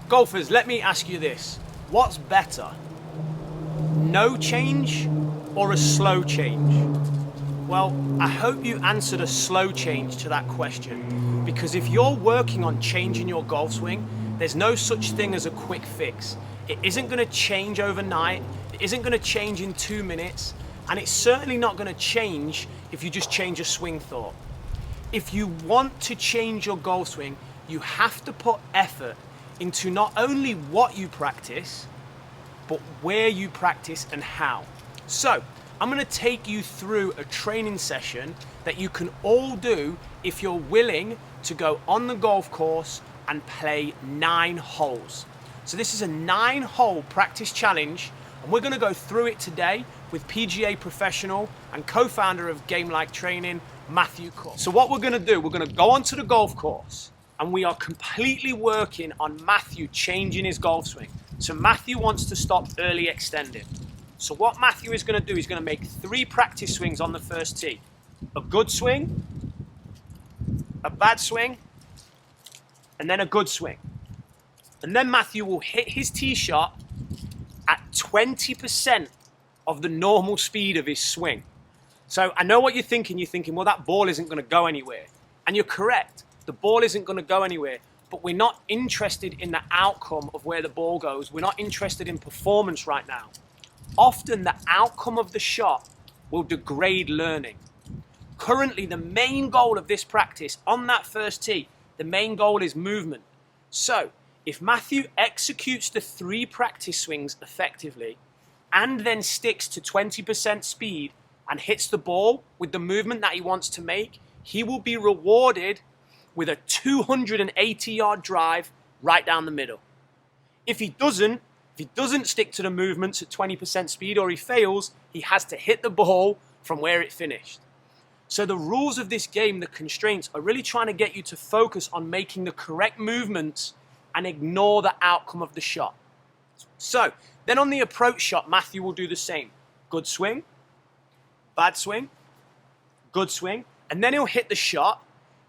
Golfers, let me ask you this. What's better? No change or a slow change? Well, I hope you answered a slow change to that question, because if you're working on changing your golf swing, there's no such thing as a quick fix. It isn't going to change overnight, it isn't going to change in 2 minutes, and it's certainly not going to change if you just change a swing thought. If you want to change your golf swing, you have to put effort into not only what you practice, but where you practice and how. So, I'm going to take you through a training session that you can all do if you're willing to go on the golf course and play 9 holes. So this is a 9-hole practice challenge, and we're going to go through it today with PGA professional and co-founder of Game Like Training, Matthew Cook. So what we're going to do, we're going to go onto the golf course, and we are completely working on Matthew changing his golf swing. So Matthew wants to stop early extending. So what Matthew is going to do, he's going to make 3 practice swings on the first tee. A good swing, a bad swing, and then a good swing. And then Matthew will hit his tee shot at 20% of the normal speed of his swing. So I know what you're thinking. You're thinking, well, that ball isn't going to go anywhere. And you're correct. The ball isn't going to go anywhere. But we're not interested in the outcome of where the ball goes. We're not interested in performance right now. Often the outcome of the shot will degrade learning. Currently, the main goal of this practice on that first tee, the main goal is movement. So if Matthew executes the 3 practice swings effectively and then sticks to 20% speed and hits the ball with the movement that he wants to make, he will be rewarded with a 280-yard drive right down the middle. If he doesn't stick to the movements at 20% speed, or he fails, he has to hit the ball from where it finished. So the rules of this game, the constraints, are really trying to get you to focus on making the correct movements and ignore the outcome of the shot. So then on the approach shot, Matthew will do the same. Good swing, bad swing, good swing, and then he'll hit the shot.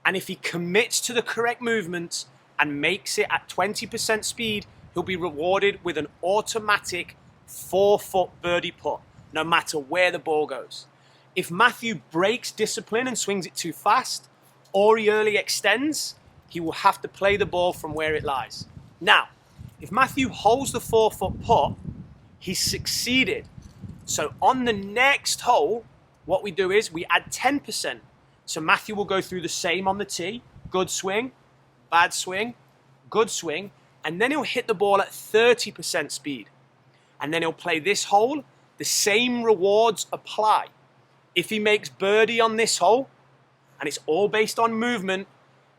And if he commits to the correct movements and makes it at 20% speed, he'll be rewarded with an automatic 4-foot birdie putt, no matter where the ball goes. If Matthew breaks discipline and swings it too fast, or he early extends, he will have to play the ball from where it lies. Now, if Matthew holds the 4-foot putt, he's succeeded. So on the next hole, what we do is we add 10%. So Matthew will go through the same on the tee, good swing, bad swing, good swing, and then he'll hit the ball at 30% speed. And then he'll play this hole, the same rewards apply. If he makes birdie on this hole, and it's all based on movement,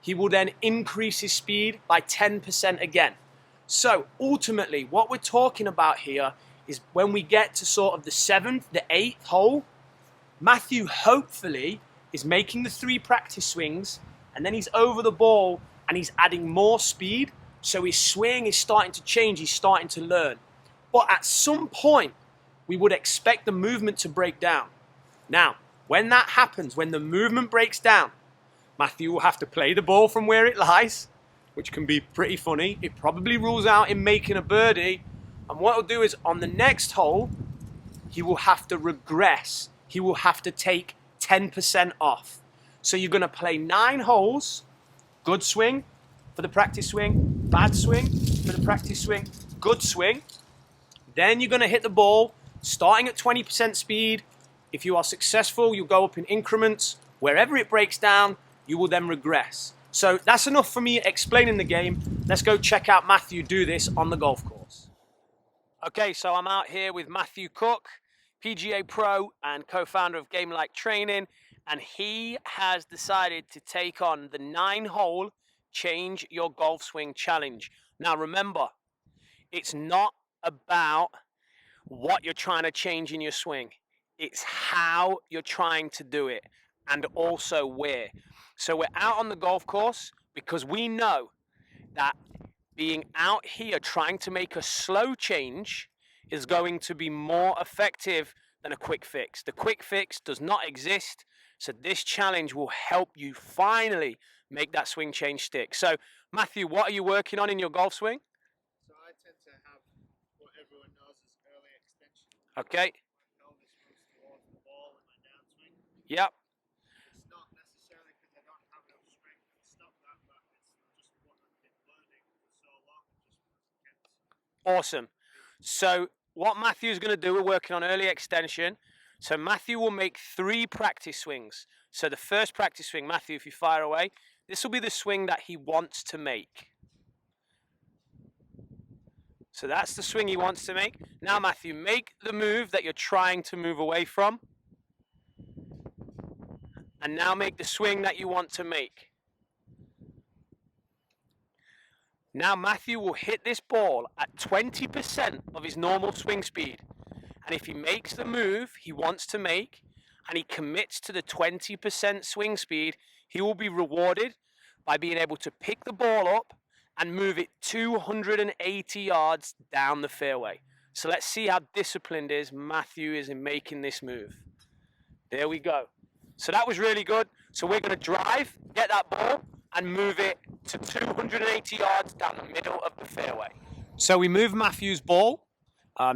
he will then increase his speed by 10% again. So ultimately, what we're talking about here is when we get to sort of the 7th, the 8th hole, Matthew hopefully is making the 3 practice swings, and then he's over the ball and he's adding more speed. So his swing is starting to change, he's starting to learn. But at some point, we would expect the movement to break down. Now, when that happens, when the movement breaks down, Matthew will have to play the ball from where it lies, which can be pretty funny. It probably rules out him making a birdie. And what he'll do is on the next hole, he will have to regress. He will have to take 10% off. So you're going to play 9 holes, good swing for the practice swing, bad swing for the practice swing, good swing. Then you're going to hit the ball starting at 20% speed. If you are successful, you'll go up in increments. Wherever it breaks down, you will then regress. So that's enough for me explaining the game. Let's go check out Matthew do this on the golf course. Okay, so I'm out here with Matthew Cook, PGA Pro and co-founder of Game Like Training, and he has decided to take on the 9-hole Change Your Golf Swing Challenge. Now remember, it's not about what you're trying to change in your swing. It's how you're trying to do it, and also where. So we're out on the golf course because we know that being out here trying to make a slow change is going to be more effective than a quick fix. The quick fix does not exist, so this challenge will help you finally make that swing change stick. So Matthew, what are you working on in your golf swing? Okay. Pelvis moves towards the ball in my downswing. Yep. It's not necessarily because I don't have enough strength to stop that, but it's just what I've been learning for so long. Just kept. Awesome. So what Matthew's going to do, we're working on early extension. So Matthew will make 3 practice swings. So the first practice swing, Matthew, if you fire away, this will be the swing that he wants to make. So that's the swing he wants to make. Now, Matthew, make the move that you're trying to move away from. And now make the swing that you want to make. Now Matthew will hit this ball at 20% of his normal swing speed. And if he makes the move he wants to make, and he commits to the 20% swing speed, he will be rewarded by being able to pick the ball up and move it 280 yards down the fairway. So let's see how disciplined Matthew is in making this move. There we go. So that was really good. So we're going to drive, get that ball, and move it to 280 yards down the middle of the fairway. So we move Matthew's ball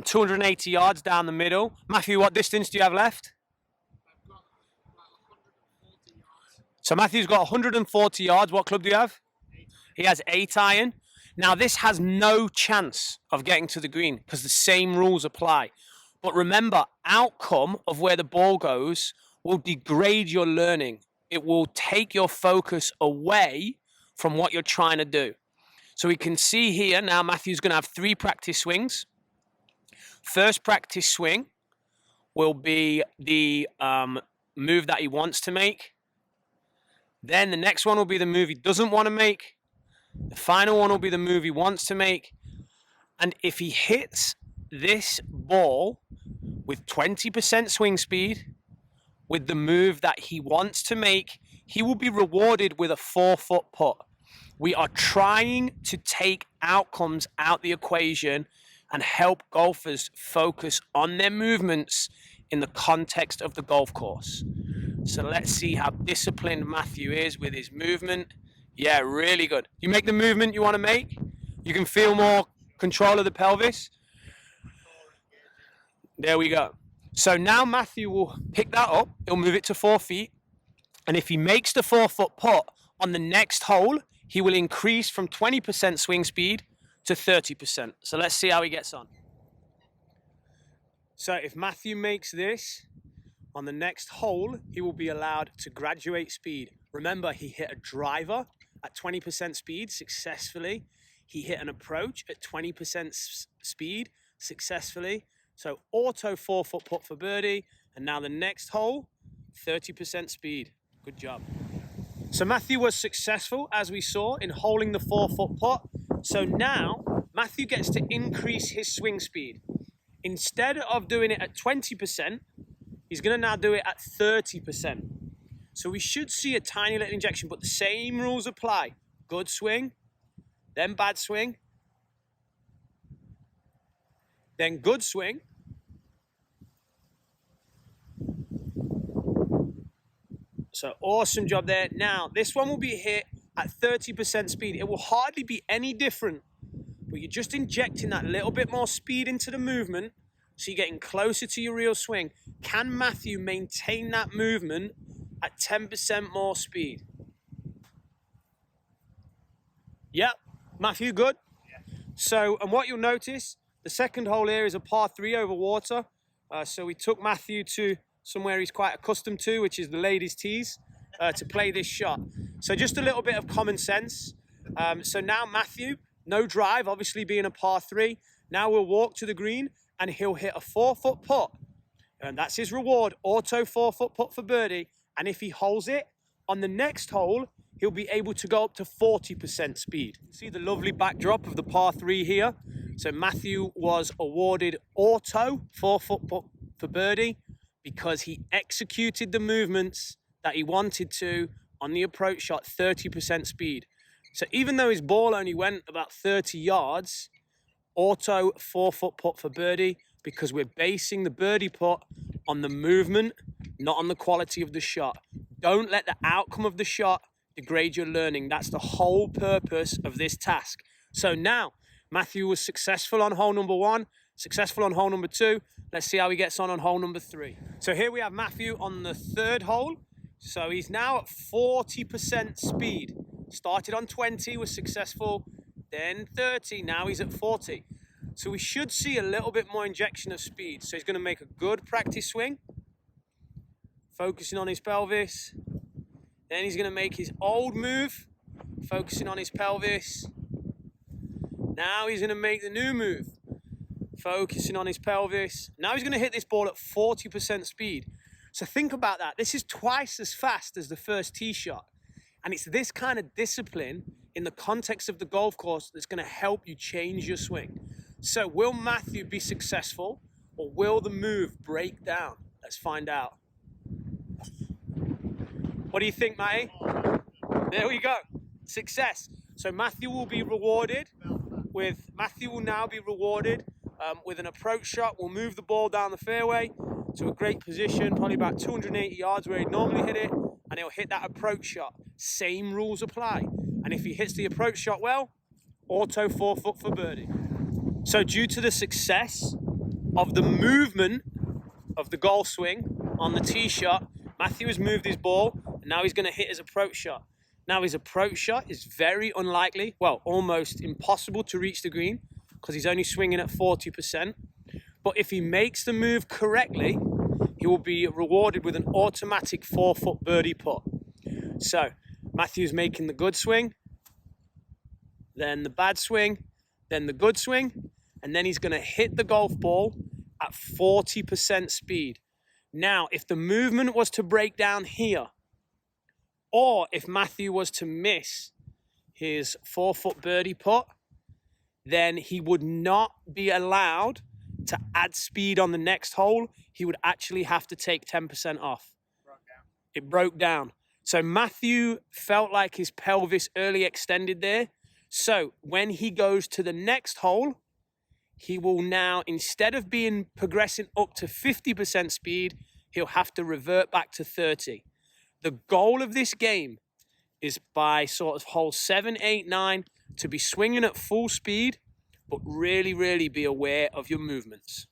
280 yards down the middle. Matthew, what distance do you have left? I've got about 140 yards. So Matthew's got 140 yards. What club do you have? 8 iron. He has 8 iron. Now this has no chance of getting to the green because the same rules apply. But remember, outcome of where the ball goes will degrade your learning. It will take your focus away from what you're trying to do. So we can see here now Matthew's going to have 3 practice swings. First practice swing will be the move that he wants to make. Then the next one will be the move he doesn't want to make. The final one will be the move he wants to make. And if he hits this ball with 20% swing speed, with the move that he wants to make, he will be rewarded with a 4-foot putt. We are trying to take outcomes out the equation and help golfers focus on their movements in the context of the golf course. So let's see how disciplined Matthew is with his movement. Yeah, really good. You make the movement you want to make. You can feel more control of the pelvis. There we go. So now Matthew will pick that up. He'll move it to 4 feet. And if he makes the 4-foot putt on the next hole, he will increase from 20% swing speed to 30%. So let's see how he gets on. So if Matthew makes this on the next hole, he will be allowed to graduate speed. Remember, he hit a driver at 20% speed successfully. He hit an approach at 20% speed successfully. So auto 4-foot putt for birdie. And now the next hole, 30% speed. Good job. So Matthew was successful, as we saw, in holding the 4-foot putt. So now Matthew gets to increase his swing speed. Instead of doing it at 20%, he's going to now do it at 30%. So we should see a tiny little injection, but the same rules apply. Good swing, then bad swing, then good swing, so awesome job there. Now, this one will be hit at 30% speed. It will hardly be any different, but you're just injecting that little bit more speed into the movement, so you're getting closer to your real swing. Can Matthew maintain that movement at 10% more speed? Yep, Matthew, good? Yeah. So, and what you'll notice, the second hole here is a par 3 over water. So we took Matthew to somewhere he's quite accustomed to, which is the ladies' tees, to play this shot. So just a little bit of common sense. So now Matthew, no drive, obviously being a par 3. Now we'll walk to the green and he'll hit a 4-foot putt. And that's his reward, auto 4-foot putt for birdie. And if he holds it, on the next hole, he'll be able to go up to 40% speed. See the lovely backdrop of the par 3 here. So Matthew was awarded auto 4-foot putt for birdie because he executed the movements that he wanted to on the approach shot, 30% speed. So even though his ball only went about 30 yards, auto 4-foot putt for birdie, because we're basing the birdie putt on the movement, not on the quality of the shot. Don't let the outcome of the shot degrade your learning. That's the whole purpose of this task. So now, Matthew was successful on hole number 1, Successful on hole number 2. Let's see how he gets on hole number 3. So here we have Matthew on the 3rd hole. So he's now at 40% speed. Started on 20, was successful, then 30, now he's at 40. So we should see a little bit more injection of speed. So he's going to make a good practice swing, focusing on his pelvis. Then he's going to make his old move, focusing on his pelvis. Now he's going to make the new move, focusing on his pelvis. Now he's going to hit this ball at 40% speed. So think about that. This is twice as fast as the first tee shot. And it's this kind of discipline in the context of the golf course that's going to help you change your swing. So will Matthew be successful, or will the move break down? Let's find out. What do you think, Matty? There we go. Success. So Matthew will now be rewarded with an approach shot. We'll move the ball down the fairway to a great position, probably about 280 yards where he'd normally hit it, and he'll hit that approach shot. Same rules apply. And if he hits the approach shot well, auto 4-foot for birdie. So due to the success of the movement of the golf swing on the tee shot, Matthew has moved his ball, and now he's going to hit his approach shot. Now his approach shot is very unlikely, well, almost impossible to reach the green because he's only swinging at 40%. But if he makes the move correctly, he will be rewarded with an automatic 4-foot birdie putt. So Matthew's making the good swing, then the bad swing, then the good swing, and then he's going to hit the golf ball at 40% speed. Now, if the movement was to break down here, or if Matthew was to miss his 4-foot birdie putt, then he would not be allowed to add speed on the next hole. He would actually have to take 10% off. It broke down. So Matthew felt like his pelvis early extended there. So when he goes to the next hole, he will now, instead of progressing up to 50% speed, he'll have to revert back to 30. The goal of this game is by sort of hole 7, 8, 9 to be swinging at full speed, but really, really be aware of your movements.